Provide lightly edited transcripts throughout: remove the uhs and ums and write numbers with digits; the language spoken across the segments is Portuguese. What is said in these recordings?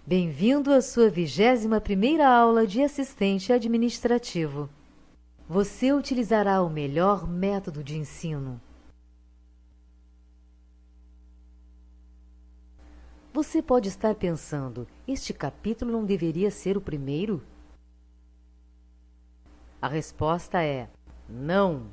Bem-vindo à sua 21ª aula de assistente administrativo. Você utilizará o melhor método de ensino. Você pode estar pensando, este capítulo não deveria ser o primeiro? A resposta é não.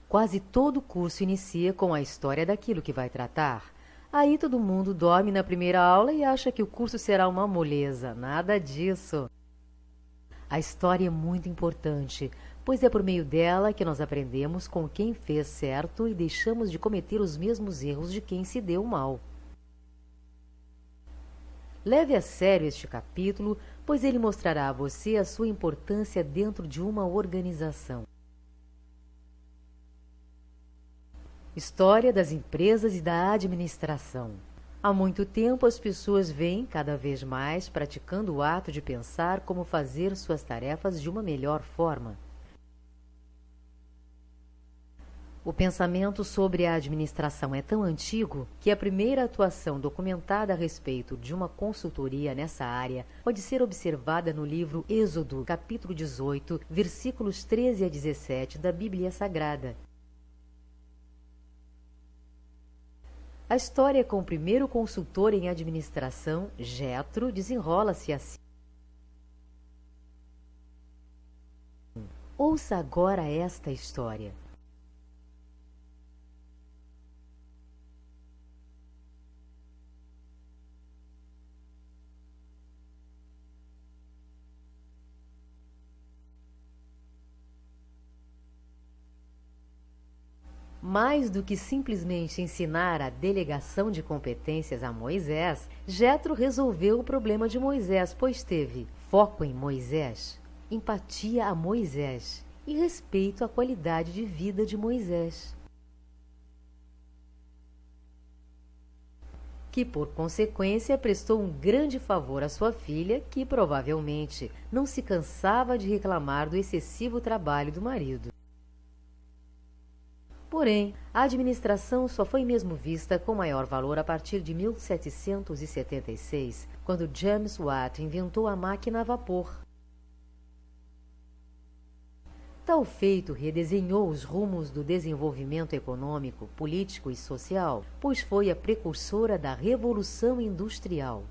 Quase todo curso inicia com a história daquilo que vai tratar. Aí todo mundo dorme na primeira aula e acha que o curso será uma moleza. Nada disso. A história é muito importante, pois é por meio dela que nós aprendemos com quem fez certo e deixamos de cometer os mesmos erros de quem se deu mal. Leve a sério este capítulo, pois ele mostrará a você a sua importância dentro de uma organização. História das empresas e da administração. Há muito tempo as pessoas vêm, cada vez mais, praticando o ato de pensar como fazer suas tarefas de uma melhor forma. O pensamento sobre a administração é tão antigo que a primeira atuação documentada a respeito de uma consultoria nessa área pode ser observada no livro Êxodo, capítulo 18, versículos 13 a 17 da Bíblia Sagrada. A história com o primeiro consultor em administração, Jetro, desenrola-se assim. Ouça agora esta história. Mais do que simplesmente ensinar a delegação de competências a Moisés, Jetro resolveu o problema de Moisés, pois teve foco em Moisés, empatia a Moisés e respeito à qualidade de vida de Moisés, que por consequência prestou um grande favor à sua filha, que provavelmente não se cansava de reclamar do excessivo trabalho do marido. Porém, a administração só foi mesmo vista com maior valor a partir de 1776, quando James Watt inventou a máquina a vapor. Tal feito redesenhou os rumos do desenvolvimento econômico, político e social, pois foi a precursora da Revolução Industrial.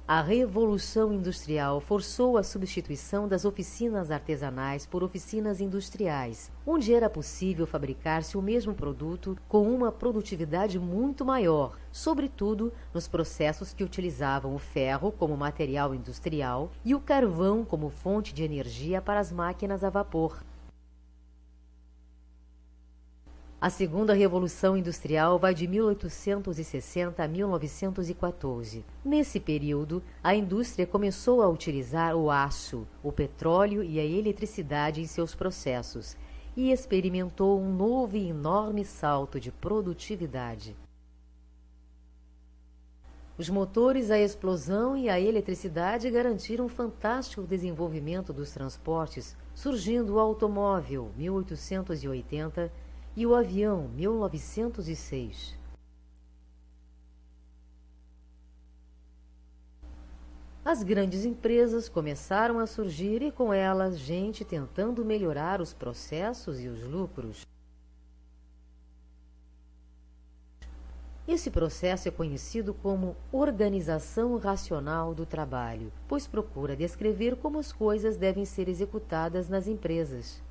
A Revolução Industrial forçou a substituição das oficinas artesanais por oficinas industriais, onde era possível fabricar-se o mesmo produto com uma produtividade muito maior, sobretudo nos processos que utilizavam o ferro como material industrial e o carvão como fonte de energia para as máquinas a vapor. A segunda Revolução Industrial vai de 1860 a 1914. Nesse período, a indústria começou a utilizar o aço, o petróleo e a eletricidade em seus processos e experimentou um novo e enorme salto de produtividade. Os motores a explosão e a eletricidade garantiram um fantástico desenvolvimento dos transportes, surgindo o automóvel, 1880, e o avião, 1906. As grandes empresas começaram a surgir e com elas gente tentando melhorar os processos e os lucros. Esse processo é conhecido como organização racional do trabalho, pois procura descrever como as coisas devem ser executadas nas empresas.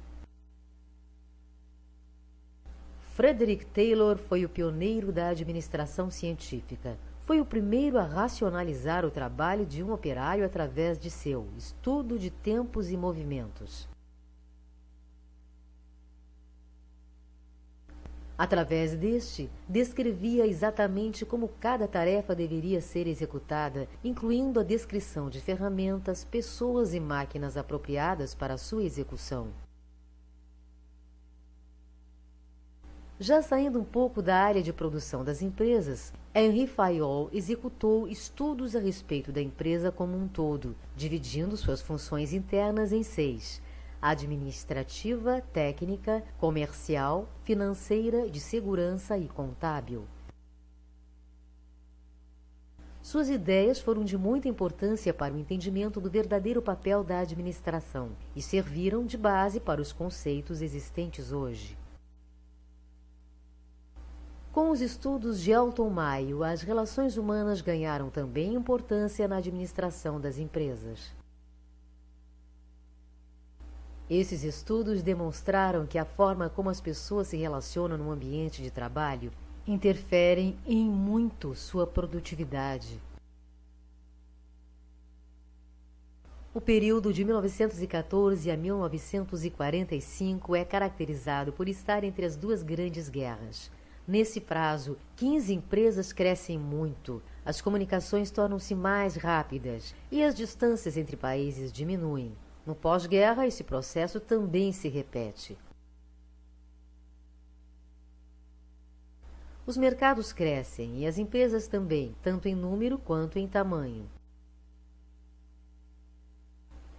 Frederick Taylor foi o pioneiro da administração científica. Foi o primeiro a racionalizar o trabalho de um operário através de seu estudo de tempos e movimentos. Através deste, descrevia exatamente como cada tarefa deveria ser executada, incluindo a descrição de ferramentas, pessoas e máquinas apropriadas para sua execução. Já saindo um pouco da área de produção das empresas, Henry Fayol executou estudos a respeito da empresa como um todo, dividindo suas funções internas em 6: administrativa, técnica, comercial, financeira, de segurança e contábil. Suas ideias foram de muita importância para o entendimento do verdadeiro papel da administração e serviram de base para os conceitos existentes hoje. Com os estudos de Alton Mayo, as relações humanas ganharam também importância na administração das empresas. Esses estudos demonstraram que a forma como as pessoas se relacionam no ambiente de trabalho interferem em muito sua produtividade. O período de 1914 a 1945 é caracterizado por estar entre as duas grandes guerras. Nesse prazo, 15 empresas crescem muito, as comunicações tornam-se mais rápidas e as distâncias entre países diminuem. No pós-guerra, esse processo também se repete. Os mercados crescem e as empresas também, tanto em número quanto em tamanho.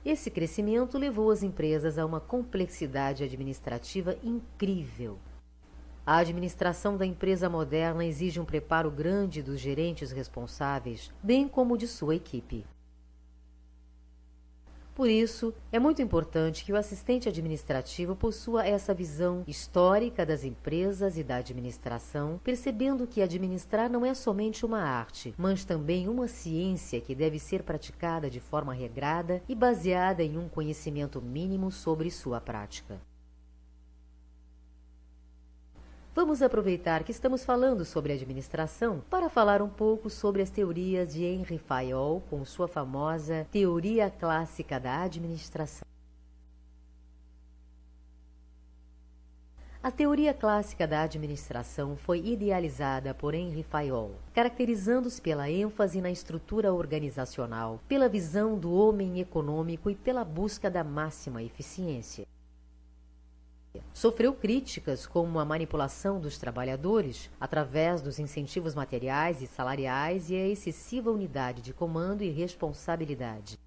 Esse crescimento levou as empresas a uma complexidade administrativa incrível. A administração da empresa moderna exige um preparo grande dos gerentes responsáveis, bem como de sua equipe. Por isso, é muito importante que o assistente administrativo possua essa visão histórica das empresas e da administração, percebendo que administrar não é somente uma arte, mas também uma ciência que deve ser praticada de forma regrada e baseada em um conhecimento mínimo sobre sua prática. Vamos aproveitar que estamos falando sobre administração para falar um pouco sobre as teorias de Henry Fayol com sua famosa Teoria Clássica da Administração. A teoria clássica da administração foi idealizada por Henry Fayol, caracterizando-se pela ênfase na estrutura organizacional, pela visão do homem econômico e pela busca da máxima eficiência. Sofreu críticas como a manipulação dos trabalhadores através dos incentivos materiais e salariais e a excessiva unidade de comando e responsabilidade.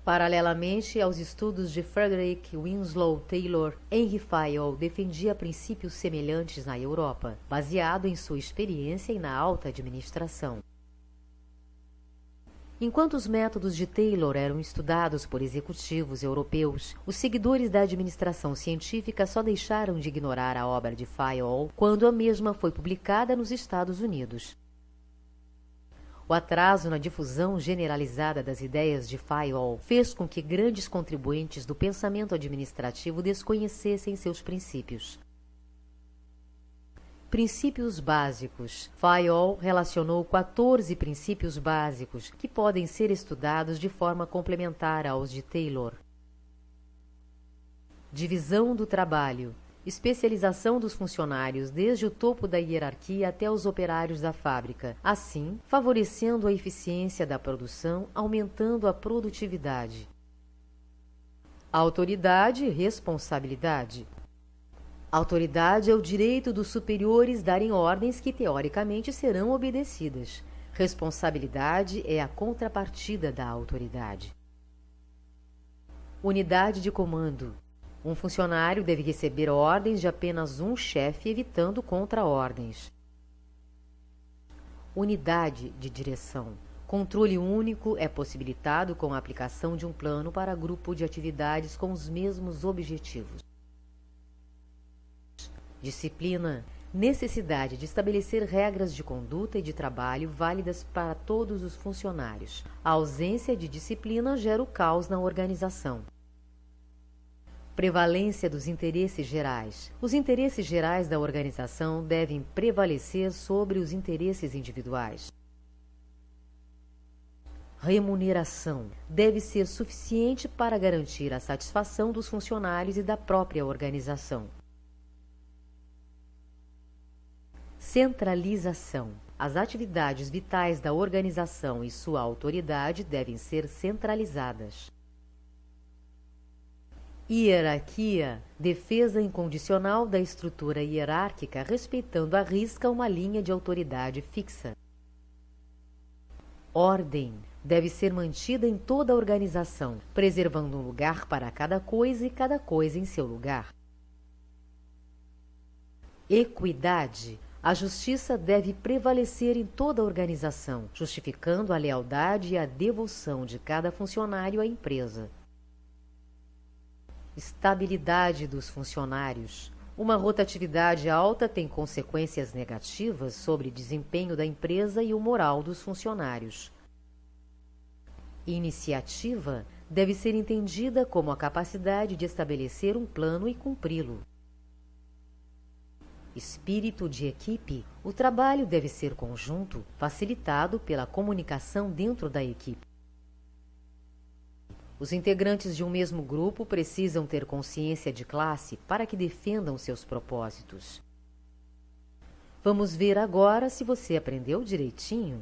Paralelamente aos estudos de Frederick Winslow Taylor, Henry Fayol defendia princípios semelhantes na Europa, baseado em sua experiência e na alta administração. Enquanto os métodos de Taylor eram estudados por executivos europeus, os seguidores da administração científica só deixaram de ignorar a obra de Fayol quando a mesma foi publicada nos Estados Unidos. O atraso na difusão generalizada das ideias de Fayol fez com que grandes contribuintes do pensamento administrativo desconhecessem seus princípios. Princípios básicos. Fayol relacionou 14 princípios básicos que podem ser estudados de forma complementar aos de Taylor. Divisão do trabalho. Especialização dos funcionários desde o topo da hierarquia até os operários da fábrica, assim favorecendo a eficiência da produção, aumentando a produtividade. Autoridade e responsabilidade. Autoridade é o direito dos superiores darem ordens que teoricamente serão obedecidas. Responsabilidade é a contrapartida da autoridade. Unidade de comando. Um funcionário deve receber ordens de apenas um chefe, evitando contra-ordens. Unidade de direção. Controle único é possibilitado com a aplicação de um plano para grupo de atividades com os mesmos objetivos. Disciplina. Necessidade de estabelecer regras de conduta e de trabalho válidas para todos os funcionários. A ausência de disciplina gera o caos na organização. Prevalência dos interesses gerais. Os interesses gerais da organização devem prevalecer sobre os interesses individuais. Remuneração. Deve ser suficiente para garantir a satisfação dos funcionários e da própria organização. Centralização. As atividades vitais da organização e sua autoridade devem ser centralizadas. Hierarquia. Defesa incondicional da estrutura hierárquica, respeitando à risca uma linha de autoridade fixa. Ordem. Deve ser mantida em toda a organização, preservando um lugar para cada coisa e cada coisa em seu lugar. Equidade. A justiça deve prevalecer em toda a organização, justificando a lealdade e a devoção de cada funcionário à empresa. Estabilidade dos funcionários. Uma rotatividade alta tem consequências negativas sobre o desempenho da empresa e o moral dos funcionários. Iniciativa deve ser entendida como a capacidade de estabelecer um plano e cumpri-lo. Espírito de equipe. O trabalho deve ser conjunto, facilitado pela comunicação dentro da equipe. Os integrantes de um mesmo grupo precisam ter consciência de classe para que defendam seus propósitos. Vamos ver agora se você aprendeu direitinho.